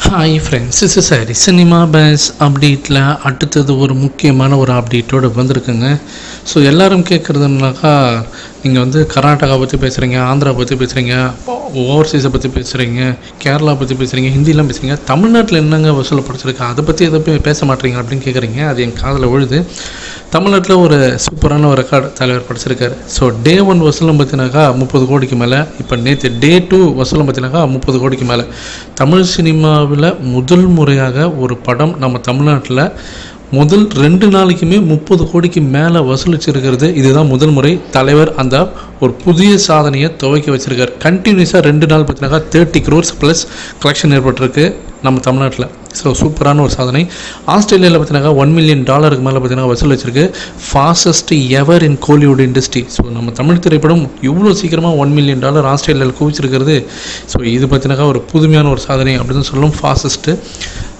Hi friends, is சரி cinema base அப்டேட்டில் அடுத்தது ஒரு முக்கியமான ஒரு அப்டேட்டோடு வந்திருக்குங்க. ஸோ எல்லோரும் கேட்குறதுனாக்கா, நீங்கள் வந்து கர்நாடகா பற்றி பேசுகிறீங்க, ஆந்திரா பற்றி பேசுகிறீங்க, ஓவர்சீஸை பற்றி பேசுகிறீங்க, கேரளா பற்றி பேசுகிறீங்க, ஹிந்திலாம் பேசுகிறீங்க, தமிழ்நாட்டில் என்னங்க வசூல் படிச்சிருக்கு, அதை பற்றி எதை பேச மாட்டீங்க அப்படின்னு கேட்குறீங்க. அது என் காதில் விழுது. தமிழ்நாட்டில் ஒரு சூப்பரான ஒரு ரெக்கார்டு தலைவர் படிச்சிருக்காரு. ஸோ டே 1 வசூலம் பார்த்தினாக்கா 30 கோடிக்கு மேலே. இப்போ நேற்று டே 2 வசூலம் பார்த்தினாக்கா 30 கோடிக்கு மேலே. தமிழ் சினிமாவில் முதல் முறையாக ஒரு படம் நம்ம தமிழ்நாட்டில் முதல் 2 நாளைக்குமே 30 கோடிக்கு மேலே வசூலிச்சிருக்கிறது. இதுதான் முதல் முறை. தலைவர் அந்த ஒரு புதிய சாதனையை துவக்கி வச்சுருக்கார். கண்டினியூஸாக 2 நாள் பார்த்தினாக்கா 30 crores ப்ளஸ் கலெக்ஷன் ஏற்பட்டிருக்கு நம்ம தமிழ்நாட்டில். ஸோ சூப்பரான ஒரு சாதனை. ஆஸ்திரேலியாவில் பார்த்தினாக்கா $1 million மேலே பார்த்தினா வசூல் வச்சுருக்கு. ஃபாஸ்டஸ்ட் எவர் இன் கோலிவுட் இண்டஸ்ட்ரி. ஸோ நம்ம தமிழ் திரைப்படம் இவ்வளோ சீக்கிரமாக $1 million ஆஸ்திரேலியாவில் குவிச்சிருக்கிறது. ஸோ இது பார்த்தினாக்கா ஒரு புதுமையான ஒரு சாதனை அப்படின்னு சொல்லணும், ஃபாஸ்டஸ்ட்டு.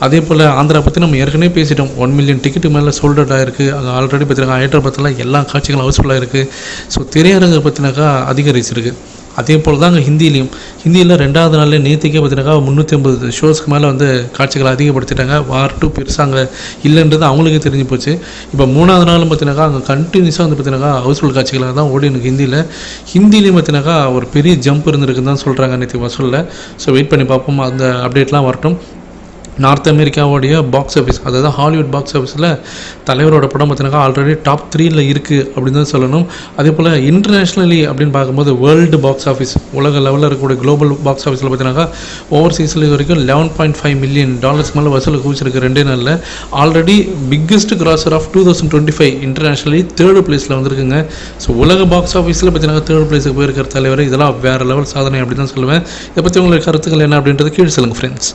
அதே போல் ஆந்திரா பற்றி நம்ம ஏற்கனவே பேசிட்டோம். 1 million டிக்கெட்டு மேலே சோல்டட் ஆகிருக்கு. அது ஆல்ரெடி பார்த்தினாக்கா ஹைதராபாத்தில் எல்லா காட்சிகளும் ஹவுஸ்ஃபுல்லாக இருக்குது. ஸோ திரையரங்கு பார்த்தினாக்கா அதிகரிச்சிருக்கு. அதே போல் தான் அங்கே ஹிந்தியில் 2வது நாளில் நேற்றுக்கே பார்த்தினாக்கா 350 ஷோஸ்க்கு மேலே வந்து காட்சிகளை அதிகப்படுத்திட்டாங்க. வார் 2 பெருசாக அங்கே இல்லைன்றது அவங்களுக்கே தெரிஞ்சு போச்சு. இப்போ 3வது நாளும் பார்த்தினாக்கா அங்கே கண்டினியூஸாக வந்து பார்த்தினாக்கா ஹவுஸ்ஃபுல் காட்சிகளாக தான் ஓடி எனக்கு ஹிந்திலையும் பார்த்தினாக்கா ஒரு பெரிய ஜம்ப் இருந்திருக்குன்னு தான் சொல்கிறாங்க நேற்று வசூலில். ஸோ வெயிட் பண்ணி பார்ப்போம், அந்த அப்டேட்லாம் வரட்டும். நார்த் அமெரிக்காவோடைய பாக்ஸ் ஆஃபீஸ், அதாவது ஹாலிவுட் பாக்ஸ் ஆஃபீஸில் தலைவரோட படம் பார்த்தினாக்கா ஆல்ரெடி டாப் 3 இருக்குது அப்படின்னு தான் சொல்லணும். அதே போல் இன்டர்நேஷ்னலி அப்படின்னு பார்க்கும்போது வேர்ல்டு பாக்ஸ் ஆஃபீஸ், உலக லெவலில் இருக்கக்கூடிய குளோபல் பாக்ஸ் ஆஃபீஸில் பார்த்தினாக்கா ஓவர்சீஸில் இது வரைக்கும் $11.5 million மேலே வசூல் குவிச்சிருக்கு 2 நாளில். Already biggest grosser of 2025 internationally 3rd பிளேஸில் வந்துருக்குங்க. ஸோ உலக பாக்ஸ் ஆஃபீஸில் பார்த்தினாக்கா 3rd பிளேஸுக்கு போயிருக்கிற தலைவர், இதெல்லாம் வேறு லெவல் சாதனை அப்படி தான் சொல்லுவேன். இதை பற்றி உங்களுக்கு கருத்துக்கள் என்ன அப்படின்றது கீழே சொல்லுங்கள் ஃப்ரெண்ட்ஸ்.